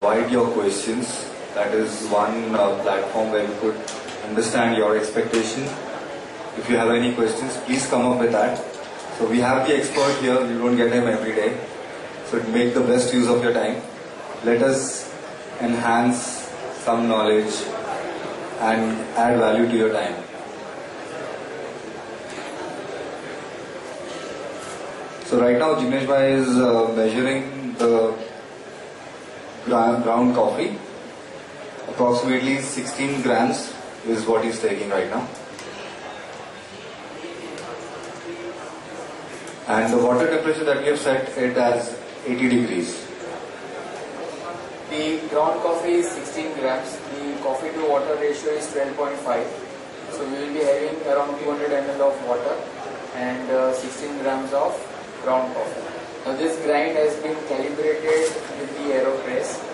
Provide your questions. That is one platform where you could understand your expectation. If you have any questions, please come up with that. So we have the expert here. You don't get him every day. So make the best use of your time. Let us enhance some knowledge and add value to your time. So right now Jinesh bhai is measuring the ground coffee. Approximately 16 grams is what he's taking right now. And the water temperature that we have set it as 80 degrees. The ground coffee is 16 grams. The coffee to water ratio is 12.5. So we will be having around 200 ml of water and 16 grams of ground coffee. Now this grind has been calibrated with the AeroPress,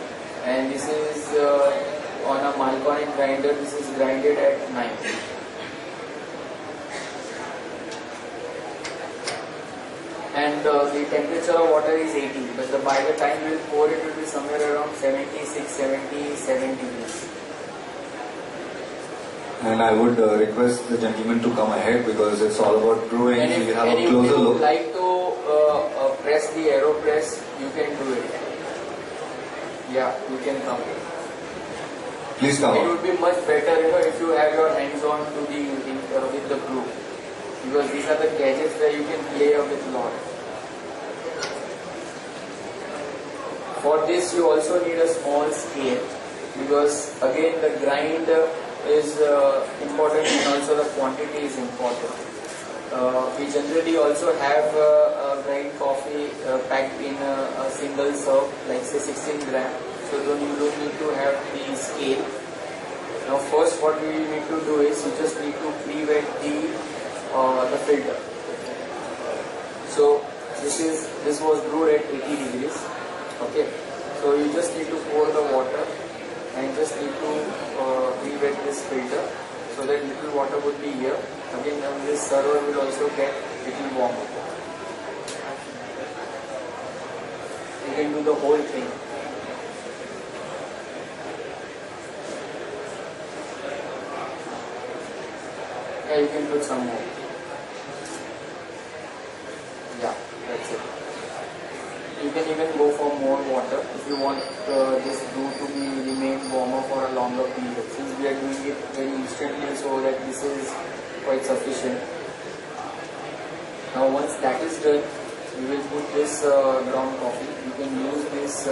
and this is on a Malconic grinder. This is grinded at 9. And the temperature of water is 80, but by the time we will pour it will be somewhere around 76, 77 degrees. And I would request the gentleman to come ahead because it's all about brewing. And if we have a closer you look. would like to press the AeroPress, you can do it. Yeah, you can come. Please come. It would be much better, if you have your hands on to the with the brew, because these are the gadgets where you can play with lot. For this, you also need a small scale, because again the grind is important and also the quantity is important. We generally also have grind coffee packed in a single serve, like say 16 gram. So you don't need to have the scale. Now first what we need to do is you just need to pre-wet the filter. So this was brewed at 80 degrees. Okay. So you just need to pour the water and just need to pre-wet this filter so that little water would be here. Again, this server will also get little warm. You can do the whole thing. Yeah, you can put some more. Yeah, that's it. You can even go for more water if you want this brew to remain warmer for a longer period. Since we are doing it very instantly, so that this is quite sufficient. Now once that is done, we will put this ground coffee. You can use this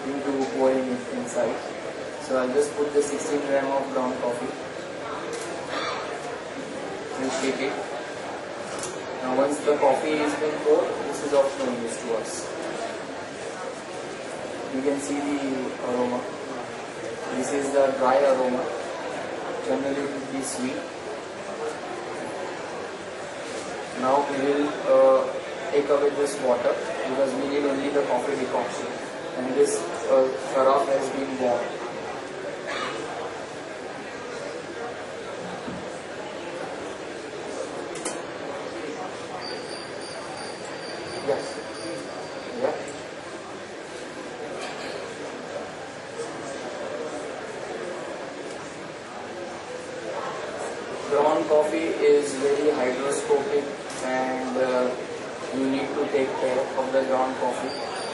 thing to pour it inside. So I'll just put the 16 gram of ground coffee and shake it. Now once the coffee is been poured, this is of no use to us. You can see the aroma. This is the dry aroma. Generally it will be sweet. Now we will take away this water because we need only the coffee decoction, and this carafe has been warmed. Yes. Yeah. Ground coffee is very hygroscopic, and you need to take care of the ground coffee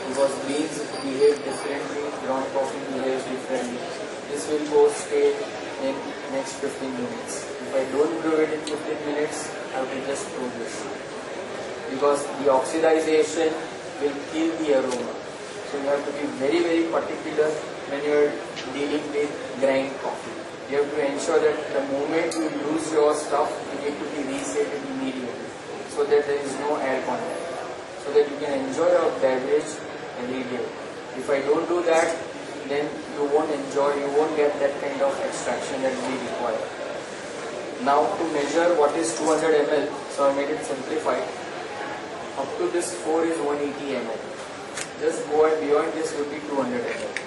because beans behave differently, ground coffee behaves differently. This will go stay in next 15 minutes. If I don't brew it in 15 minutes, I will just throw this, because the oxidization will kill the aroma. So you have to be very, very particular when you are dealing with grind coffee. You have to ensure that the moment you use your stuff, you need to be reset it immediately, so that there is no air contact, so that you can enjoy your beverage every day. If I don't do that, then you won't get that kind of extraction that we require. Now to measure what is 200 ml, so I made it simplified. Up to this 4 is 180 ml. Just go and beyond this would be 200 ml.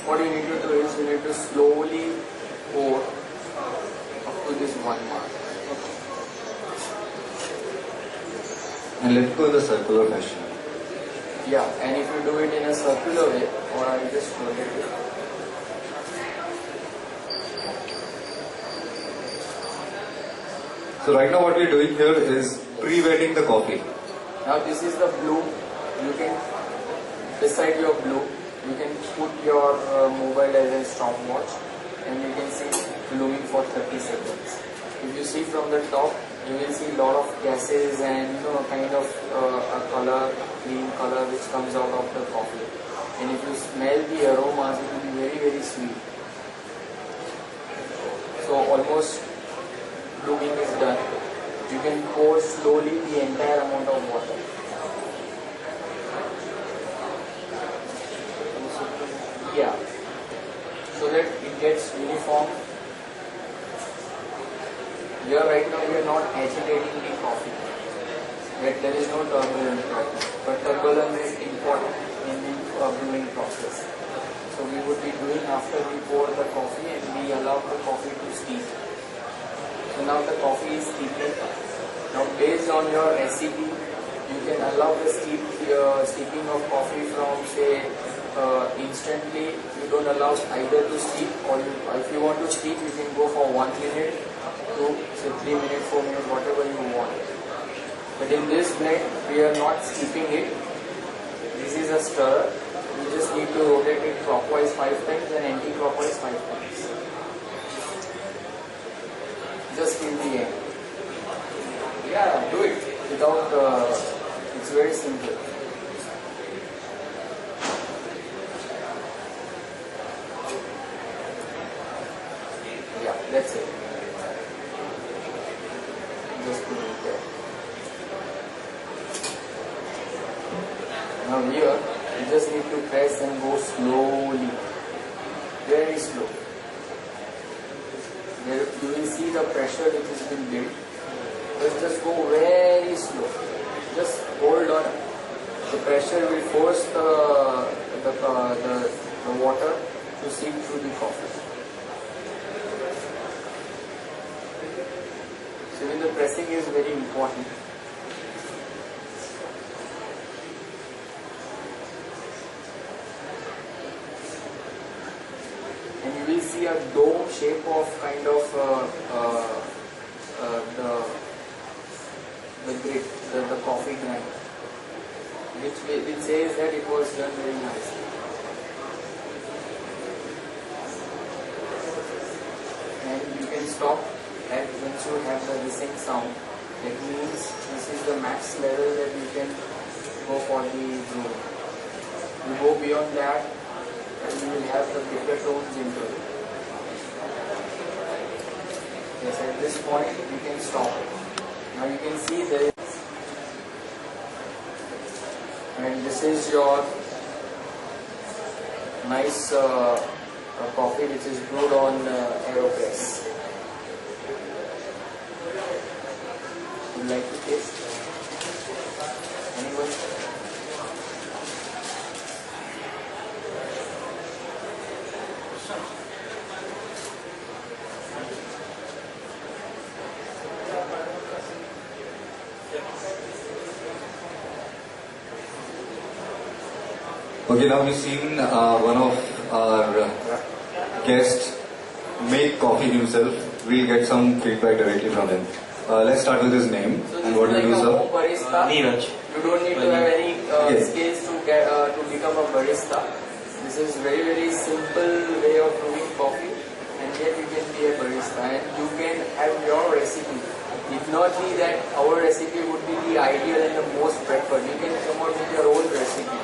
what you need to do is you need to slowly pour up to this 1 mark. And let go in the circular fashion. Yeah, and if you do it in a circular way, or I'll just rotate it. So right now what we're doing here is pre-wetting the coffee. Now this is the blue. You can, beside your blue, you can put your mobile as a stopwatch, and you can see blooming for 30 seconds. If you see from the top, you will see a lot of gases and kind of a color, green color which comes out of the coffee. And if you smell the aromas, it will be very, very sweet. So almost blooming is done. You can pour slowly the entire amount of water. Yeah, so that it gets uniform. Here right now we are not agitating the coffee. There is no turbulence right now. But turbulence is important in the brewing process. So we would be doing after we pour the coffee and we allow the coffee to steep. So now the coffee is steeping. Now based on your recipe, you can allow the steeping of coffee from say instantly. You don't allow either to steep, or if you want to steep, you can go for 1 minute to say 3 minutes, 4 minutes, whatever you want. But in this blend, we are not steeping it. This is a stirrer. You just need to rotate it clockwise 5 times and anti-clockwise 5 times. Just till the end. Yeah, do it without. It's very simple. Yeah, that's it. Just put it there. Now here, you just need to press and go slowly, very slow. There you will see the pressure which has been built. Just go very slow. Just hold on. The pressure will force the water to seep through the coffee. So even the pressing is very important. And you will see a dome shape of kind of the grit, the coffee grind, which says that it was done very nicely. And you can stop at once you have the hissing sound. That means this is the max level that you can go for the brewing. You go beyond that, and you will have the bitter tones into it. Yes, at this point you can stop it. Now you can see there is, and this is your nice coffee which is brewed on AeroPress. Would you like to taste? Anyone? Okay, now we've seen one of our guests make coffee himself. We'll get some feedback directly from him. Let's start with his name. So And what do you do, sir? Barista. Neeraj. You don't need to have any Yes. skills to get to become a barista. This is very simple way of brewing coffee, and yet you can be a barista and you can have your recipe. If not be that, our recipe would be the ideal and the most preferred. You can come out with your own recipe.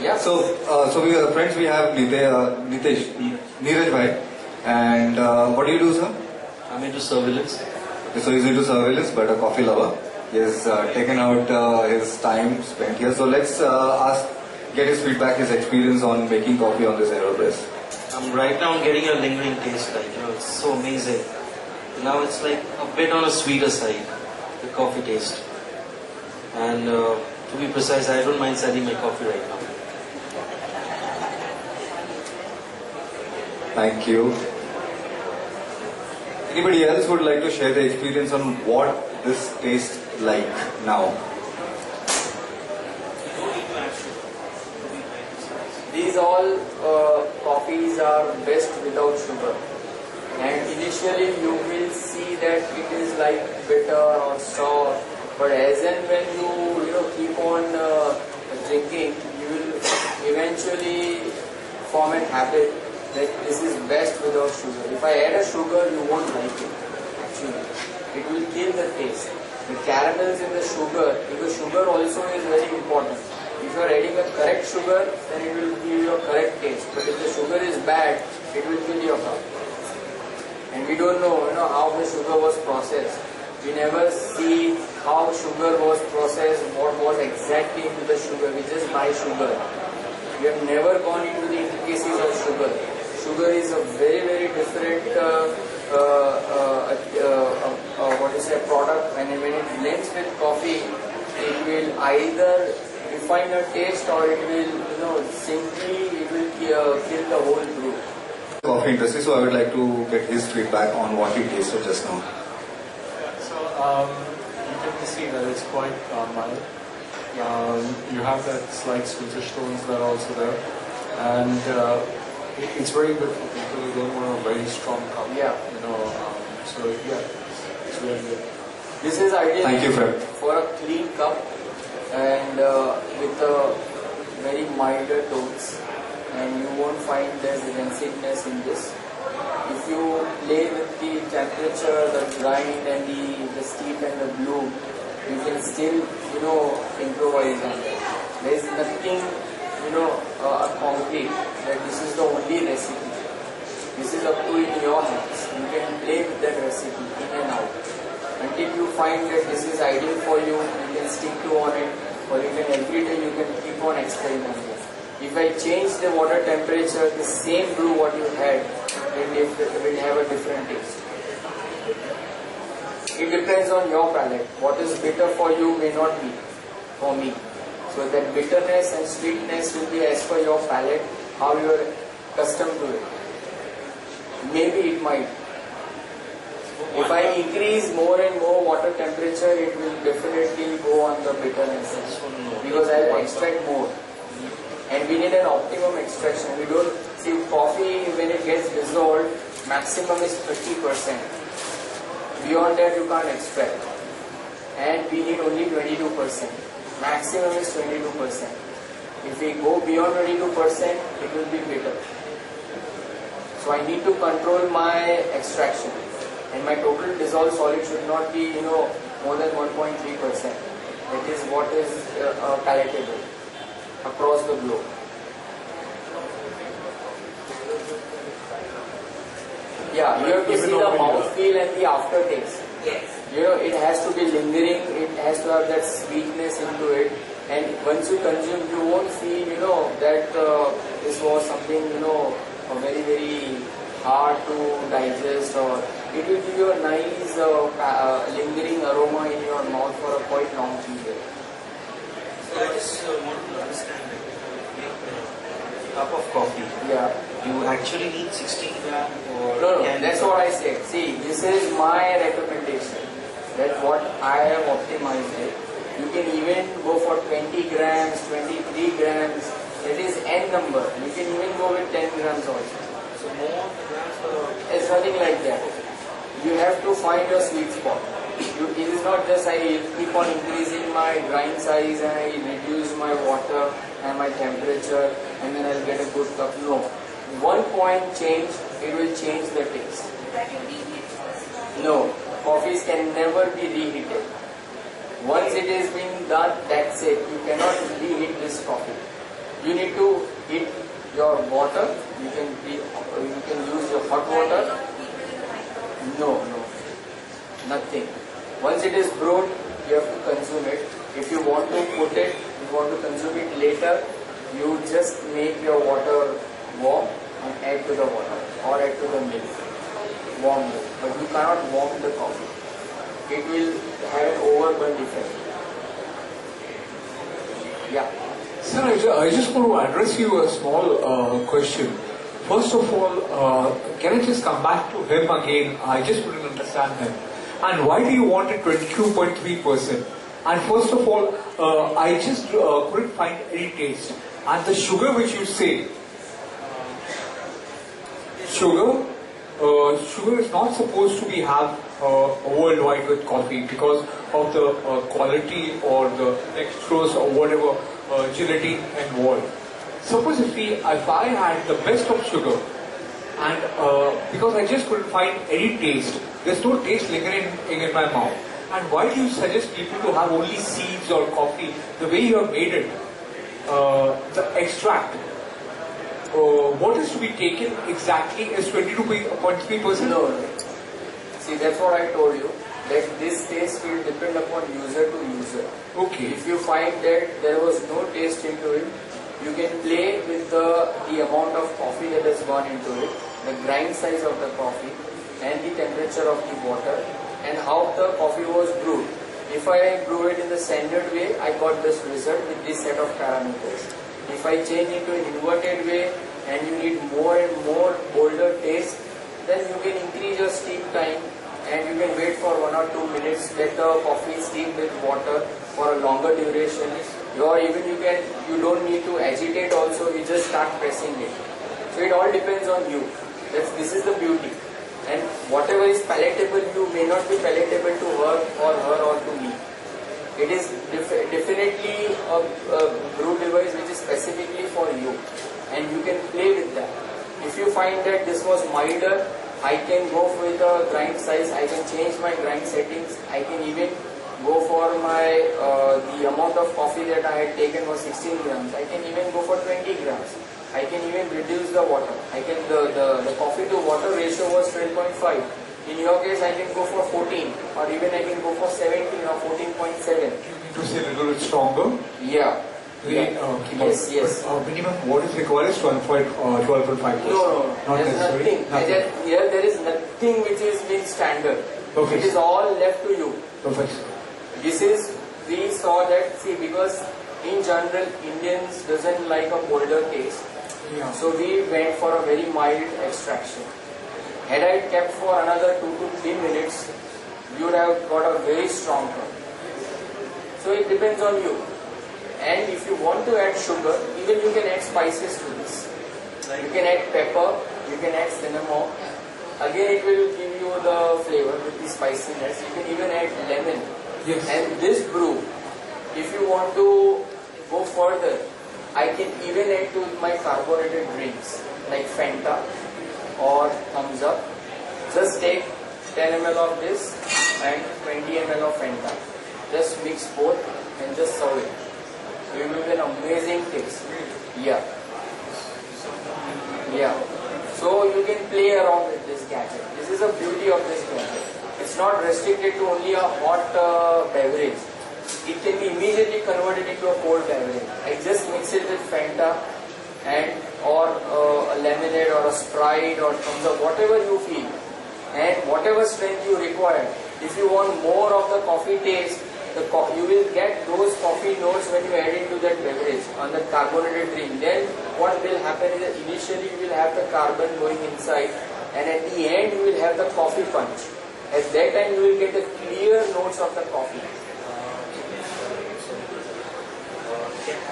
Yeah. So we friends, we have Neeraj bhai. And what do you do, sir? I'm into surveillance. So he's into surveillance, but a coffee lover. He has taken out his time spent here. So let's get his feedback, his experience on making coffee on this AeroPress. Right now I'm getting a lingering taste, it's so amazing. Now it's like a bit on a sweeter side, the coffee taste. And To be precise, I don't mind selling my coffee right now. Thank you. Anybody else would like to share their experience on what this tastes like now? These all coffees are best without sugar. And initially you will see that it is like bitter or sour. But as and when you keep on drinking, you will eventually form a habit that this is best without sugar. If I add a sugar, you won't like it. Actually, it will kill the taste. The caramels in the sugar, because sugar also is very important. If you are adding a correct sugar, then it will give you a correct taste. But if the sugar is bad, it will kill your cup. And we don't know, how the sugar was processed. We never see how sugar was processed, what was exactly into the sugar. We just buy sugar. We have never gone into the intricacies of sugar. Sugar is a very, very different product, and when it blends with coffee, it will either refine your taste or it will, simply it will kill the whole brew. Coffee industry, so I would like to get his feedback on what he tasted just now. So you can see that it's quite mild. You have that slight sweetish tones that are also there, and it's very good for people who don't want a very strong cup. Yeah. So yeah, it's really good. This is ideal. Thank you, Fred. For a clean cup and with a very milder tones, and you won't find there's rancidness in this. If you play with the temperature, the grind and the steep and the bloom, you can still, improvise on that. There is nothing, a concrete that this is the only recipe. This is up to in your hands. You can play with that recipe in and out. Until you find that this is ideal for you, you can stick to on it, or even every day you can keep on experimenting. If I change the water temperature, the same brew what you had will have a different taste. It depends on your palate. What is bitter for you may not be for me. So that bitterness and sweetness will be as per your palate, how you are accustomed to it. Maybe it might. If I increase more and more water temperature, it will definitely go on the bitterness because I will extract more. And we need an optimum extraction. We don't see coffee when it gets dissolved, maximum is 30%. Beyond that you can't extract. And we need only 22%. Maximum is 22%. If we go beyond 22%, it will be bitter. So I need to control my extraction. And my total dissolved solid should not be, more than 1.3%. That is what is palatable across the globe. Yeah, you have to see the mouthfeel and the aftertaste. Yes. It has to be lingering, it has to have that sweetness into it. And once you consume, you won't feel, that this was something, very, very hard to digest, or it will give you a nice lingering aroma in your mouth for a quite long period. So I just want to understand that a cup of coffee, Yeah. you actually need 16 gram or... No, that's what I said. See, this is my recommendation. That's what I have optimized it. You can even go for 20 grams, 23 grams. That is N number. You can even go with 10 grams also. So more grams for... It's nothing like that. You have to find your sweet spot. It is not just I keep on increasing my grind size and I reduce my water and my temperature and then I'll get a good cup. No. One point change, it will change the taste. That you reheat first. No. Coffees can never be reheated. Once it is being done, that's it. You cannot reheat this coffee. You need to heat your water. You can use your hot water. No. Nothing. Once it is brewed, you have to consume it. If you want to put it, you want to consume it later, you just make your water warm and add to the water or add to the milk. Warm milk. But you cannot warm the coffee. It will have an overburn effect. Yeah. Sir, I just want to address you a small question. First of all, can I just come back to him again? I just couldn't understand him. And why do you want it 22.3%? And first of all, I just couldn't find any taste. And the sugar which you say, sugar is not supposed to be have worldwide with coffee because of the quality or the dextrose or whatever gelatin involved. Suppose if I had the best of sugar and because I just couldn't find any taste, there's no taste lingering in my mouth. And why do you suggest people to have only seeds or coffee? The way you have made it, the extract. What is to be taken exactly is 22.3%? No. See, that's what I told you. That this taste will depend upon user to user. Okay. If you find that there was no taste into it, you can play with the amount of coffee that has gone into it, the grind size of the coffee, and the temperature of the water, and how the coffee was brewed. If I brew it in the standard way, I got this result with this set of parameters. If I change into an inverted way and you need more and more bolder taste, then you can increase your steep time and you can wait for 1 or 2 minutes, let the coffee steam with water for a longer duration. Or even you don't need to agitate also, you just start pressing it. So it all depends on you. This is the beauty. And whatever is palatable, you may not be palatable to her or to me. It is definitely a brew device which is specifically for you, and you can play with that. If you find that this was milder, I can go with a grind size, I can change my grind settings, I can even go for my, the amount of coffee that I had taken was 16 grams, I can even go for 20 grams. I can even reduce the water. The coffee to water ratio was 12.5. In your case, I can go for 14, or even I can go for 17 or 14.7. To say a little bit stronger? Yeah. Yes. Minimum what is required is 12.5%. No. Not There's necessary. nothing. Here there is nothing which is being standard. Perfect. It is all left to you. Perfect. We saw that, see, because in general, Indians doesn't like a bolder taste. Yeah. So we went for a very mild extraction. Had I kept for another 2 to 3 minutes, you would have got a very strong one. So it depends on you. And if you want to add sugar, even you can add spices to this. You can add pepper, you can add cinnamon. Again, it will give you the flavor with the spiciness. You can even add lemon. Yes. And this brew, if you want to go further, I can even add to my carbonated drinks like Fanta or Thumbs Up. Just take 10 ml of this and 20 ml of Fanta. Just mix both and just serve it. You will get an amazing taste. Yeah. So you can play around with this gadget. This is the beauty of this gadget. It's not restricted to only a hot beverage. It can be immediately converted into a cold beverage. I just mix it with Fanta and or a lemonade or a Sprite or Thumbs Up, whatever you feel, and whatever strength you require. If you want more of the coffee taste, you will get those coffee notes when you add into that beverage on the carbonated drink. Then what will happen is that initially you will have the carbon going inside, and at the end you will have the coffee punch. At that time you will get the clear notes of the coffee.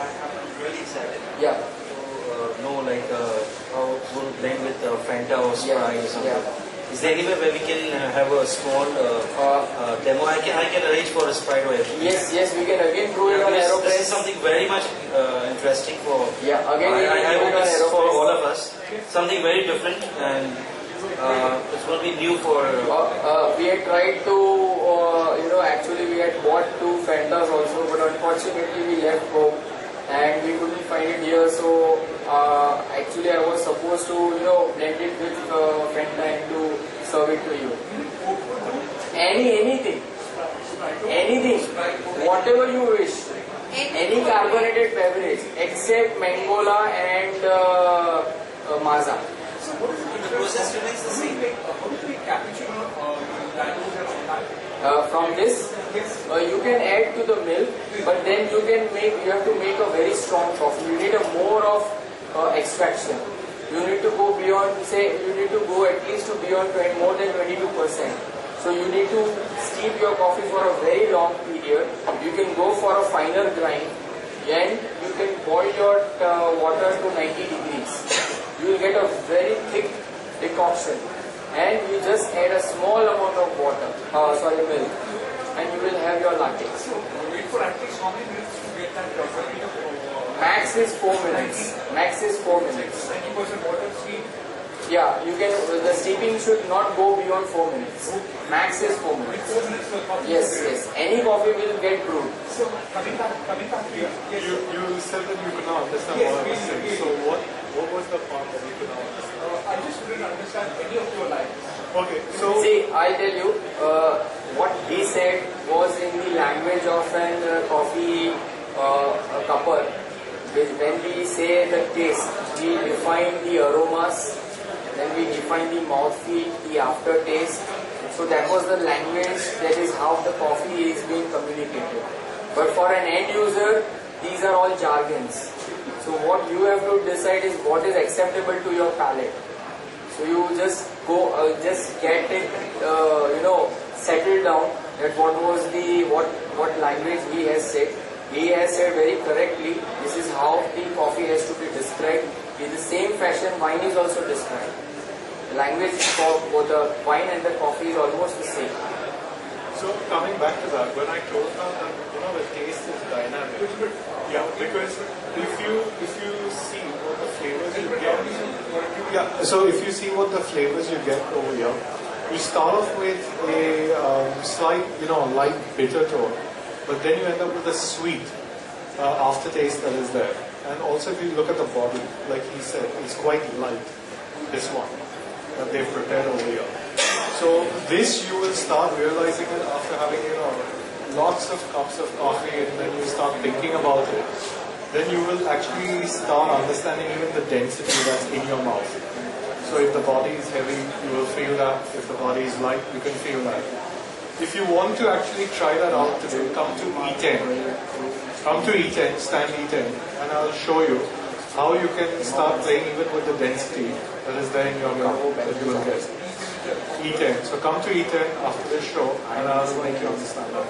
I'm really excited. Yeah. To know how it will blend with Fanta or Sprite or something. Yeah. Is there anywhere where we can have a small demo? I can arrange for a Sprite or everything. Yes, we can again do it on AeroPress. This is something very much interesting for. Yeah, again I hope it's AeroPress. for all of us. Something very different, and it's going to be new for. We had tried to, actually we had bought 2 Fantas also, but unfortunately we left home and we couldn't find it here. So actually I was supposed to, blend it with Fanta and to serve it to you. Anything, whatever you wish. Any carbonated beverage except Mangola and Maza. So the process remains the same. From this You can add to the milk, but then you have to make a very strong coffee. You need a more of extraction. You need to go beyond, say, you need to go at least to beyond more than 22%. So you need to steep your coffee for a very long period. You can go for a finer grind, and you can boil your water to 90 degrees. You will get a very thick decoction, and you just add a small amount of water, milk, and you will have your latte. Wait for at least how many minutes to get that Max is 4 minutes. Max is 4 minutes. 90% water steam. Yeah, you can. The steeping should not go beyond 4 minutes. Max is 4 minutes. 4 minutes for coffee. Yes. Any coffee will get brewed. So coming back here. Yes. You said that you could not understand Yes, what I was really, saying. really. So what was the part that you could not understand? I just didn't understand any of your lines. Okay, so See, I'll tell you, what he said was in the language of an coffee cupper. When we say the taste, we define the aromas, then we define the mouthfeel, the aftertaste. So that was the language, that is how the coffee is being communicated. But for an end user, these are all jargons. So what you have to decide is what is acceptable to your palate. So you just go, just get it, settle down that what language he has said. He has said very correctly, this is how the coffee has to be described. In the same fashion, wine is also described. The language for both the wine and the coffee is almost the same. So coming back to that, when I told her that the taste is dynamic, yeah, because if you see what the flavors you get, yeah. So if you see what the flavors you get over here, you start off with a slight, light bitter tone, but then you end up with a sweet aftertaste that is there. And also if you look at the body, like he said, it's quite light. This one that they've prepared over here. So this you will start realizing it after having, lots of cups of coffee, and then you start thinking about it. Then you will actually start understanding even the density that's in your mouth. So if the body is heavy, you will feel that. If the body is light, you can feel that. If you want to actually try that out today, come to E10. Come to E10, stand E10, and I'll show you how you can start playing even with the density that is there in your mouth that you will get. E10. So come to E10 after this show, and I'll make you understand that.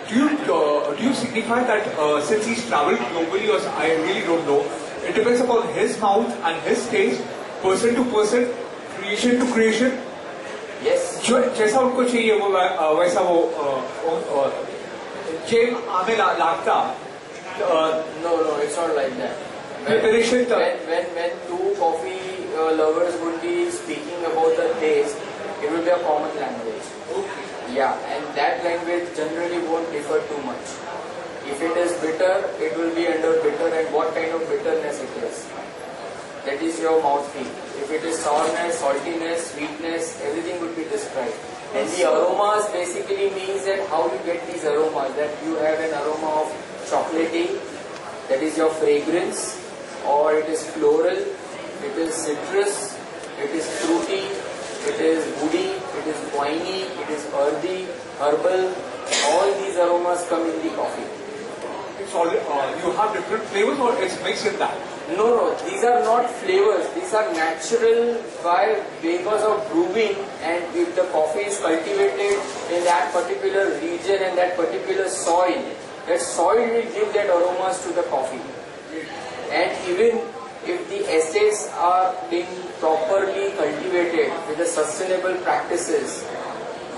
Do you signify that since he's traveled globally, or I really don't know, it depends upon his mouth and his taste, person to person, creation to creation? Yes. जैसा उनको चाहिए वो वैसा वो GeM हमें लगता. No, it's not like that. Preparation. When two coffee lovers would be speaking about the taste, it will be a common language. Okay. Yeah, and that language generally won't differ too much. If it is bitter, it will be under bitter, and what kind of bitterness it is. That is your mouthfeel. If it is sourness, saltiness, sweetness, everything would be described. And the aromas basically means that how you get these aromas, that you have an aroma of chocolatey, that is your fragrance, or it is floral, it is citrus, it is fruity, it is woody, it is winey, it is earthy, herbal. All these aromas come in the coffee. It's all you have different flavors, or it's mixed in that? No, these are not flavors. These are natural because of brewing, and if the coffee is cultivated in that particular region and that particular soil, that soil will give that aromas to the coffee. And even if the estates are being properly cultivated with the sustainable practices,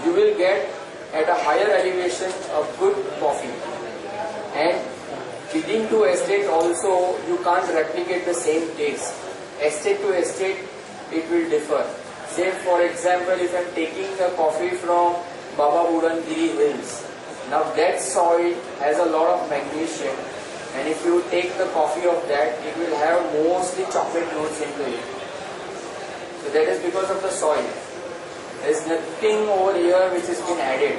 you will get at a higher elevation a good coffee. And within to estate also, you can't replicate the same taste. Estate to estate, it will differ. Say for example, if I am taking a coffee from Baba Budangiri Hills, now that soil has a lot of magnesium, and if you take the coffee of that, it will have mostly chocolate notes into it. So that is because of the soil. There is nothing over here which has been added.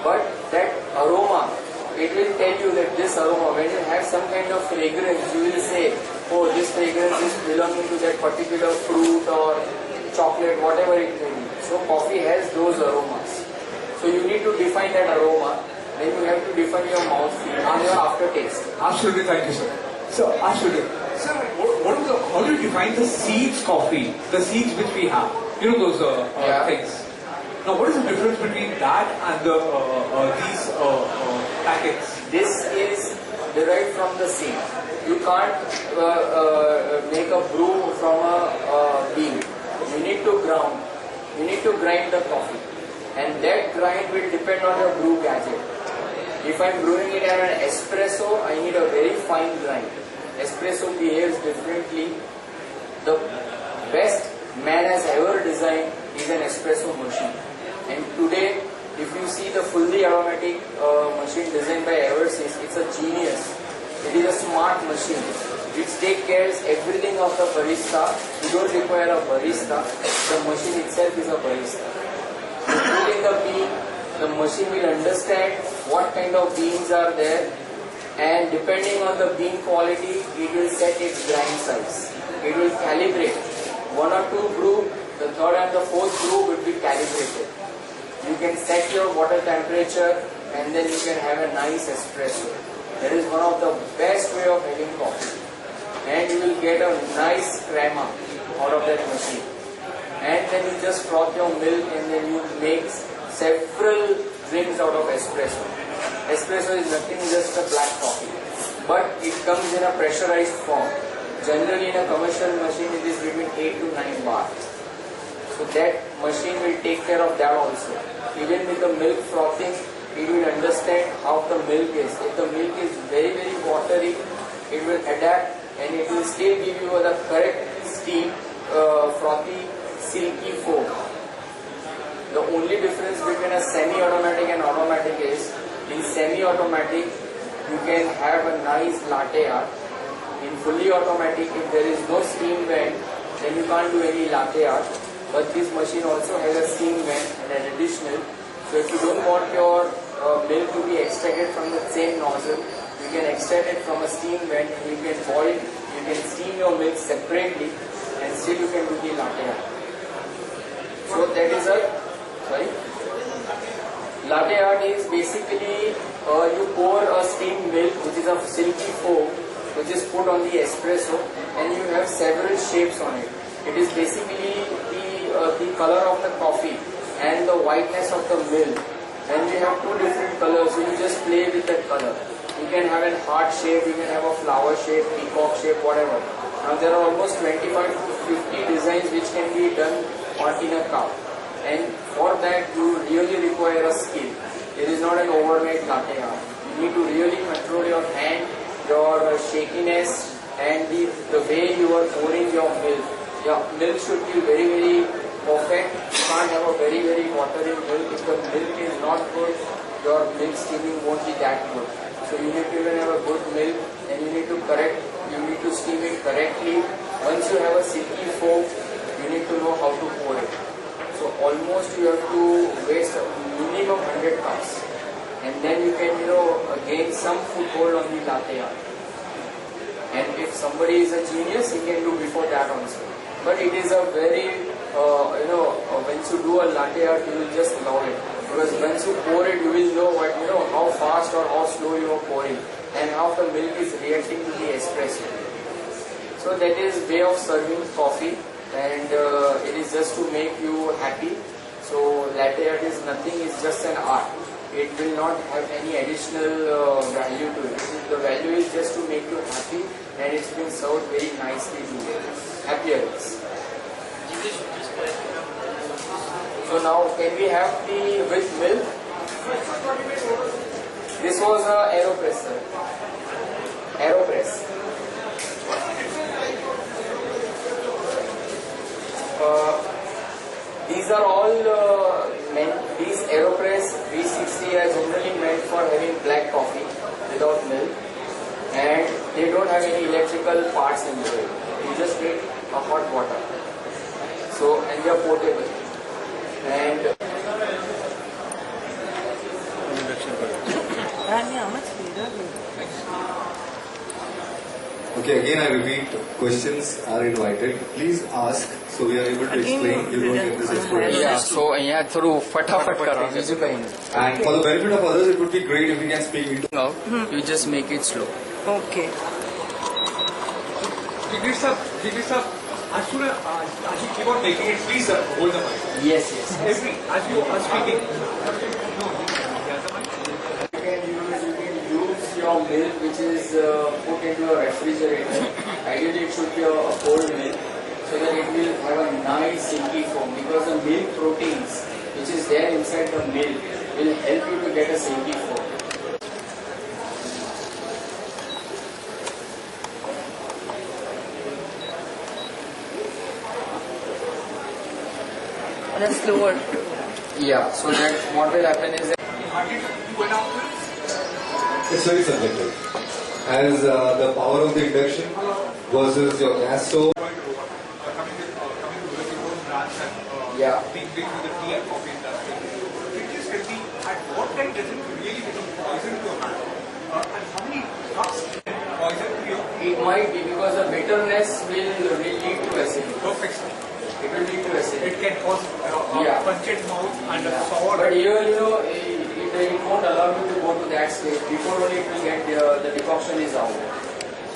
But that aroma, it will tell you that this aroma, when you have some kind of fragrance, you will say, oh, this fragrance is belonging to that particular fruit or chocolate, whatever it may be. So coffee has those aromas. So you need to define that aroma. Then you have to define your mouthfeel and your aftertaste. Absolutely, thank you, sir. So, absolutely. Sir, how do you define the seeds coffee? The seeds which we have. You know those Yeah. things. Now, what is the difference between that and these packets? This is derived from the seed. You can't make a brew from a bean. You need to ground. You need to grind the coffee. And that grind will depend on your brew gadget. If I'm brewing it at an espresso, I need a very fine grind. Espresso behaves differently. The best man has ever designed is an espresso machine. And today, if you see the fully aromatic machine designed by Eversys, it's a genius. It is a smart machine. It takes care of everything of the barista. You don't require a barista. The machine itself is a barista. You put in the bean, the machine will understand what kind of beans are there, and depending on the bean quality, it will set its grind size. It will calibrate. 1 or 2 brew, the 3rd and the 4th brew will be calibrated. You can set your water temperature and then you can have a nice espresso. That is one of the best way of having coffee. And you will get a nice crema out of that machine. And then you just froth your milk and then you make several drinks out of espresso. Espresso is nothing, just a black coffee. But it comes in a pressurized form. Generally in a commercial machine it is between 8 to 9 bar. So that machine will take care of that also. Even with the milk frothing, it will understand how the milk is. If the milk is very watery, it will adapt and it will still give you the correct steam, frothy, silky foam. The only difference between a semi-automatic and automatic is, in semi-automatic, you can have a nice latte art. In fully automatic, if there is no steam vent, then you can't do any latte art. But this machine also has a steam vent and an additional. So if you don't want your milk to be extracted from the same nozzle, you can extract it from a steam vent and you can boil, you can steam your milk separately and still you can do the latte art. So that is a, sorry? Latte art is basically you pour a steamed milk which is of silky foam which is put on the espresso and you have several shapes on it. It is basically the color of the coffee and the whiteness of the milk. And you have 2 different colors, so you just play with that color. You can have a heart shape, you can have a flower shape, peacock shape, whatever. Now there are almost 25 to 50 designs which can be done in a cup. And for that you really require a skill. It is not an overnight latte art. You need to really control your hand, your shakiness and the way you are pouring your milk. Your milk should be very perfect. You can't have a very watery milk. If the milk is not good, your milk steaming won't be that good. So you need to even have a good milk and you need to steam it correctly. Once you have a silky foam, you need to know how to pour it. So almost you have to waste a minimum 100 cups. And then you can, gain some foothold on the latte art. And if somebody is a genius, he can do before that also. But it is a very, once you do a latte art, you will just love it. Because once you pour it, you will know how fast or how slow you are pouring and how the milk is reacting to the espresso. So that is way of serving coffee and it is just to make you happy. So latte art is nothing, it's just an art. It will not have any additional value to it. The value is just to make you happy and it's been served very nicely to you. Appearance. So now can we have the with milk? This was a AeroPress, sir. AeroPress. These are all these AeroPress V60 are generally meant for having black coffee without milk, and they don't have any electrical parts into it. You just need a hot water. So, and they are portable. And Rani, how much Okay, again I repeat, questions are invited. Please ask so we are able to explain. You don't get this explanation. Yeah, so અહીંયા થોડું ફટાફટ કરો બીજું કંઈ નહીં. And for the benefit of others, it would be great if we can speak into. Now you just make it slow. Okay. Degree sir, as soon as you keep on making it, please hold the mic. Yes, yes. As you are speaking. You can use your milk which is put into a refrigerator. Ideally it should be a cold milk so that it will have a nice silky foam, because the milk proteins which is there inside the milk will help you to get a silky foam. On a slower. Yeah, so that what will happen is that It's very subjective. As the power of the induction versus your gas stove. yeah. Being big with the tea and coffee industry. It is healthy. At what time does it really become poison to a man? And how many cups poison to your It might be because the bitterness will lead to acidity. perfect? It will lead to acidity. It can cause Yeah. pungent mouth and a sour. But here, it won't allow you to go to that stage. Before only it will get the decoction is out.